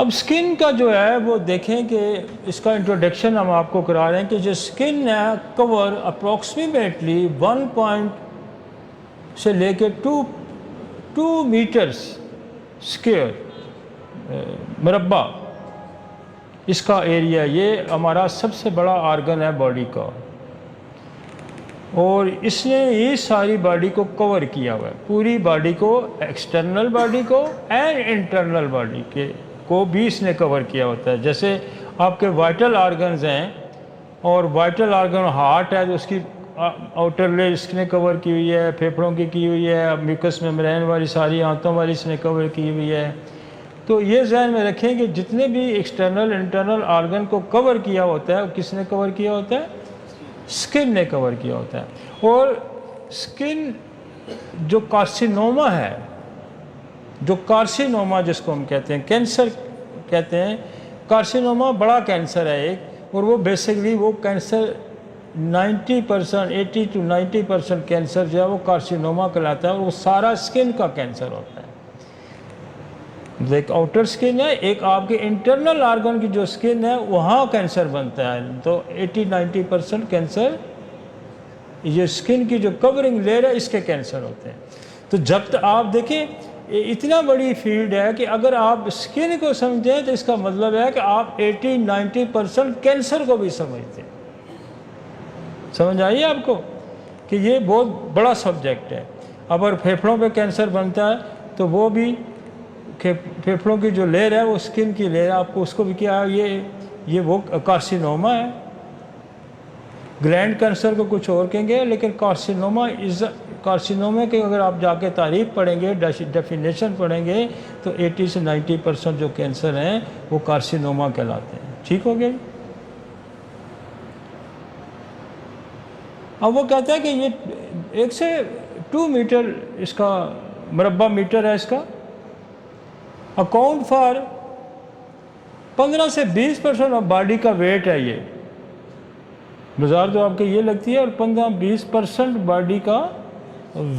اب سکن کا جو ہے وہ دیکھیں کہ اس کا انٹروڈکشن ہم آپ کو کرا رہے ہیں کہ جو سکن ہے کور اپروکسیمیٹلی 1 سے لے کے 2 میٹرز اسکوائر مربع اس کا ایریا، یہ ہمارا سب سے بڑا آرگن ہے باڈی کا، اور اس نے یہ ساری باڈی کو کور کیا ہوا ہے، پوری باڈی کو، ایکسٹرنل باڈی کو اینڈ انٹرنل باڈی کو بھی اس نے کور کیا ہوتا ہے۔ جیسے آپ کے وائٹل آرگنز ہیں، اور وائٹل آرگن ہارٹ ہے تو اس کی آؤٹر لیئر اس نے کور کی ہوئی ہے، پھیپھڑوں کی ہوئی ہے، میوکس میمبرین والی ساری آنتوں والی اس نے کور کی ہوئی ہے۔ تو یہ ذہن میں رکھیں کہ جتنے بھی ایکسٹرنل انٹرنل آرگن کو کور کیا ہوتا ہے وہ کس نے کور کیا ہوتا ہے؟ سکن نے کور کیا ہوتا ہے۔ اور سکن جو کارسینوما ہے، جو کارسینوما جس کو ہم کہتے ہیں، کینسر کہتے ہیں، کارسینوما بڑا کینسر ہے ایک، اور وہ بیسکلی وہ کینسر 90% 80 to 90% کینسر جو ہے وہ کارسینوما کہلاتا ہے، اور وہ سارا سکن کا کینسر ہوتا ہے۔ ایک آؤٹر سکن ہے، ایک آپ کے انٹرنل آرگن کی جو سکن ہے وہاں کینسر بنتا ہے، تو 80-90% کینسر یہ سکن کی جو کورنگ لیئر ہے اس کے کینسر ہوتے ہیں۔ تو جب تک آپ دیکھیں اتنا بڑی فیلڈ ہے کہ اگر آپ سکن کو سمجھیں تو اس کا مطلب ہے کہ آپ 80-90% کینسر کو بھی سمجھتے ہیں۔ سمجھ آئیے آپ کو کہ یہ بہت بڑا سبجیکٹ ہے۔ اگر پھیپھڑوں پہ کینسر بنتا ہے تو وہ بھی پھیپھڑوں کی جو لیئر ہے وہ سکن کی لیئر ہے، آپ کو اس کو بھی کیا ہے، یہ وہ کارسینوما ہے۔ گلینڈ کینسر کو کچھ اور کہیں گے، لیکن کارسینوما کے اگر آپ جا کے تعریف پڑھیں گے، ڈیفینیشن پڑھیں گے، تو 80 سے 90% جو کینسر ہیں وہ کارسینوما کہلاتے ہیں۔ ٹھیک ہو گیا؟ اب وہ کہتا ہے کہ یہ 1 سے 2 میٹر اس کا مربع میٹر ہے، اس کا اکاؤنٹ فار 15 سے 20% آف باڈی کا ویٹ ہے۔ یہ بازار تو آپ کی یہ لگتی ہے، اور 15-20% باڈی کا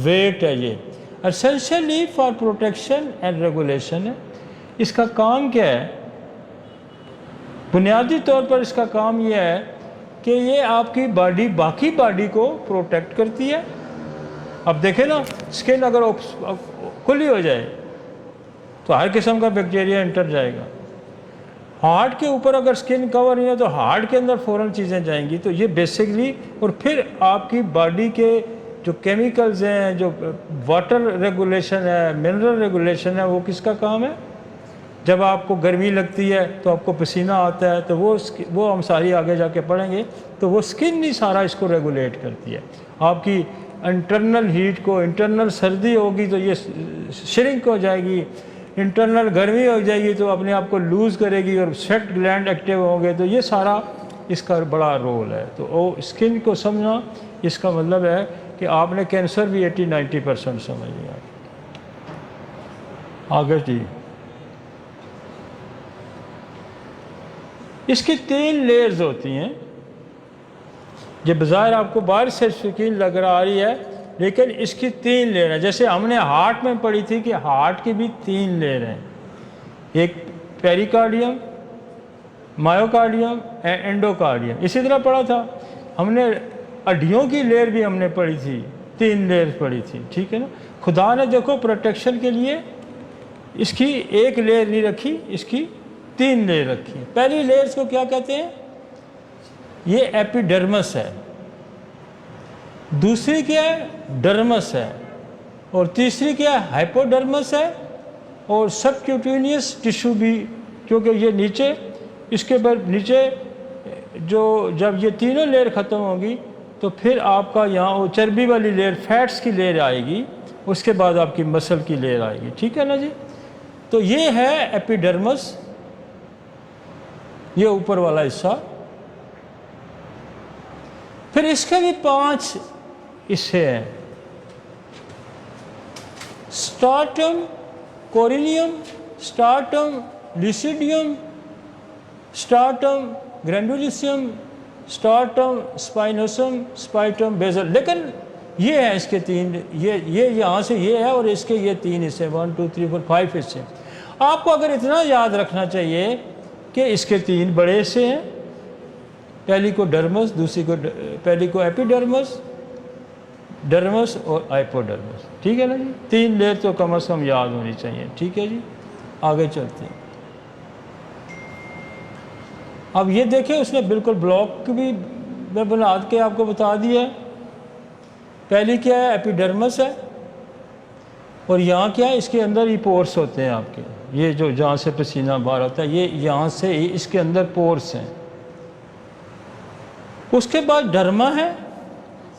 ویٹ ہے۔ یہ essentially for protection and regulation ہے۔ اس کا کام کیا ہے؟ بنیادی طور پر اس کا کام یہ ہے کہ یہ آپ کی باڈی، باقی باڈی کو پروٹیکٹ کرتی ہے۔ اب دیکھیں نا، سکن اگر کھلی ہو جائے تو ہر قسم کا بیکٹیریا انٹر جائے گا۔ ہارٹ کے اوپر اگر سکن کور نہیں ہے تو ہارٹ کے اندر فوراً چیزیں جائیں گی۔ تو یہ بیسکلی، اور پھر آپ کی باڈی کے جو کیمیکلز ہیں، جو واٹر ریگولیشن ہے، منرل ریگولیشن ہے، وہ کس کا کام ہے؟ جب آپ کو گرمی لگتی ہے تو آپ کو پسینہ آتا ہے، تو وہ ہم ساری آگے جا کے پڑھیں گے، تو وہ سکن ہی سارا اس کو ریگولیٹ کرتی ہے۔ آپ کی انٹرنل ہیٹ کو، انٹرنل سردی ہوگی تو یہ شرنک ہو جائے گی، انٹرنل گرمی ہو جائے گی تو اپنے آپ کو لوز کرے گی، اور سویٹ گلینڈ ایکٹیو ہوں گے، تو یہ سارا اس کا بڑا رول ہے۔ تو وہ سکن کو سمجھنا، اس کا مطلب ہے کہ آپ نے کینسر بھی 80-90% سمجھ لیا۔ آگے جی، اس کی 3 لیئرز ہوتی ہیں۔ یہ بظاہر آپ کو باہر سے شکل لگ آ رہی ہے، لیکن اس کی 3 لیئر ہیں۔ جیسے ہم نے ہارٹ میں پڑھی تھی کہ ہارٹ کی بھی 3 لیئر ہیں، ایک پیریکارڈیم، مائیوکارڈیم، اینڈوکارڈیم۔ اسی طرح پڑھا تھا ہم نے ہڈیوں کی لیئر بھی ہم نے پڑھی تھی، 3 لیئر پڑھی تھی، ٹھیک ہے نا۔ خدا نے دیکھو پروٹیکشن کے لیے اس کی ایک لیئر نہیں رکھی، اس کی 3 لیئر رکھی۔ پہلی لیئرز کو کیا کہتے ہیں؟ یہ ایپیڈرمس ہے، دوسری کیا ہے؟ ڈرمس ہے، اور تیسری کیا ہے؟ ہائپوڈرمس ہے، اور سب کیوٹینیس ٹیشو بھی، کیونکہ یہ نیچے، اس کے بعد نیچے جو جب یہ تینوں لیئر ختم ہوگی تو پھر آپ کا یہاں وہ چربی والی لیئر، فیٹس کی لیئر آئے گی، اس کے بعد آپ کی مسل کی لیئر آئے گی، ٹھیک ہے نا جی۔ تو یہ ہے ایپیڈرمس، یہ اوپر والا حصہ۔ پھر اس کے بھی 5 حصے ہیں: سٹارٹم کورینیم، سٹارٹم لیسیڈیم، سٹارٹم گرینڈولیسیم، سٹارٹم اسپائنوسم، سپائٹم بیزل۔ لیکن یہ ہے اس کے 3، یہ یہاں سے یہ ہے، اور اس کے یہ 3 حصے، 1 2 3 4 5 حصے۔ آپ کو اگر اتنا یاد رکھنا چاہیے کہ اس کے 3 بڑے حصے ہیں، پہلی کو ڈرمس، دوسری کو پہلی کو ایپیڈرمس، ڈرمس اور ہائپوڈرمس، ٹھیک ہے نا جی؟ 3 لیئر تو کم از کم یاد ہونی چاہیے، ٹھیک ہے جی؟ آگے چلتے ہیں۔ اب یہ دیکھیں اس نے بالکل بلاک بھی میں بنا کے آپ کو بتا دیا ہے۔ پہلی کیا ہے؟ ایپیڈرمس ہے، اور یہاں کیا ہے؟ اس کے اندر ہی پورس ہوتے ہیں آپ کے، یہ جو جہاں سے پسینہ باہر ہوتا ہے، یہ یہاں سے ہی اس کے اندر پورس ہیں۔ اس کے بعد ڈرما ہے۔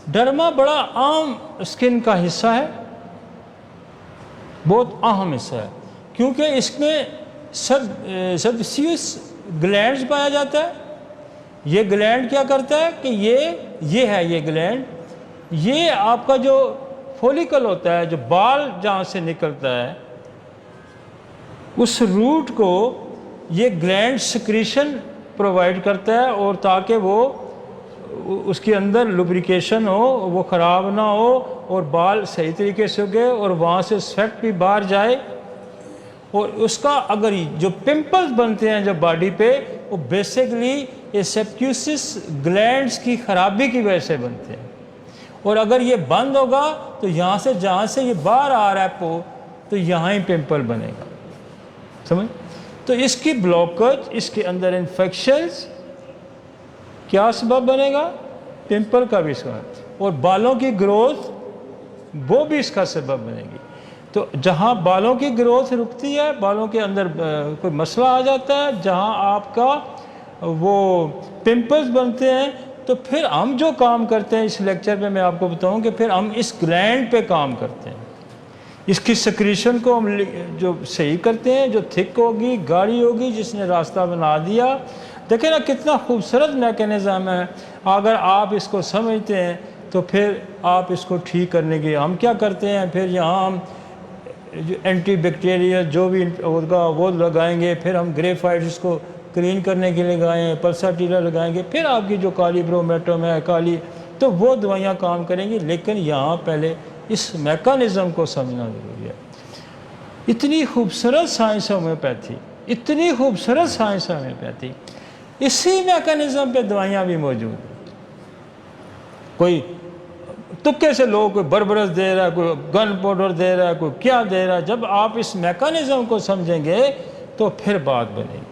ڈرما بڑا عام اسکن کا حصہ ہے، بہت اہم حصہ ہے، کیونکہ اس میں سبسیوس گلینڈز پایا جاتا ہے۔ یہ گلینڈ کیا کرتا ہے کہ یہ ہے یہ گلینڈ، یہ آپ کا جو فولیکل ہوتا ہے، جو بال جہاں سے نکلتا ہے، اس روٹ کو یہ گلینڈ سکریشن پرووائڈ کرتا ہے، اور تاکہ وہ اس کے اندر لوبریکیشن ہو، وہ خراب نہ ہو، اور بال صحیح طریقے سے اگے، اور وہاں سے سویٹ بھی باہر جائے۔ اور اس کا اگر جو پمپلز بنتے ہیں جو باڈی پہ، وہ بیسیکلی یہ سبکیوسس گلینڈز کی خرابی کی وجہ سے بنتے ہیں، اور اگر یہ بند ہوگا تو یہاں سے جہاں سے یہ باہر آ رہا ہے تو یہاں ہی پمپل بنے گا، سمجھ؟ تو اس کی بلاکج، اس کے اندر انفیکشنز کیا سبب بنے گا؟ پمپل کا بھی سبب، اور بالوں کی گروتھ وہ بھی اس کا سبب بنے گی۔ تو جہاں بالوں کی گروتھ رکتی ہے، بالوں کے اندر کوئی مسئلہ آ جاتا ہے، جہاں آپ کا وہ پمپلز بنتے ہیں، تو پھر ہم جو کام کرتے ہیں اس لیکچر میں میں آپ کو بتاؤں کہ پھر ہم اس گلینڈ پہ کام کرتے ہیں، اس کی سکریشن کو ہم جو صحیح کرتے ہیں، جو تھک ہوگی، گاڑی ہوگی، جس نے راستہ بنا دیا۔ دیکھیں نا کتنا خوبصورت میکینزم ہے، اگر آپ اس کو سمجھتے ہیں تو پھر آپ اس کو ٹھیک کرنے کے ہم کیا کرتے ہیں، پھر یہاں ہم جو اینٹی بیکٹیریل جو بھی ہوگا وہ لگائیں گے، پھر ہم گریفائٹ اس کو کلین کرنے کے لیے لگائیں، پلساٹیلا لگائیں گے، پھر آپ کی جو کالی برومیٹوم ہے کالی، تو وہ دوائیاں کام کریں گی، لیکن یہاں پہلے اس میکانزم کو سمجھنا ضروری ہے۔ اتنی خوبصورت سائنس ہومیوپیتھی، اتنی خوبصورت سائنس ہومیوپیتھی، اسی میکانزم پہ دوائیاں بھی موجود ہیں۔ کوئی تکے سے لوگ کوئی بربرس دے رہا ہے، کوئی گن پاؤڈر دے رہا ہے، کوئی کیا دے رہا ہے، جب آپ اس میکانزم کو سمجھیں گے تو پھر بات بنے گی۔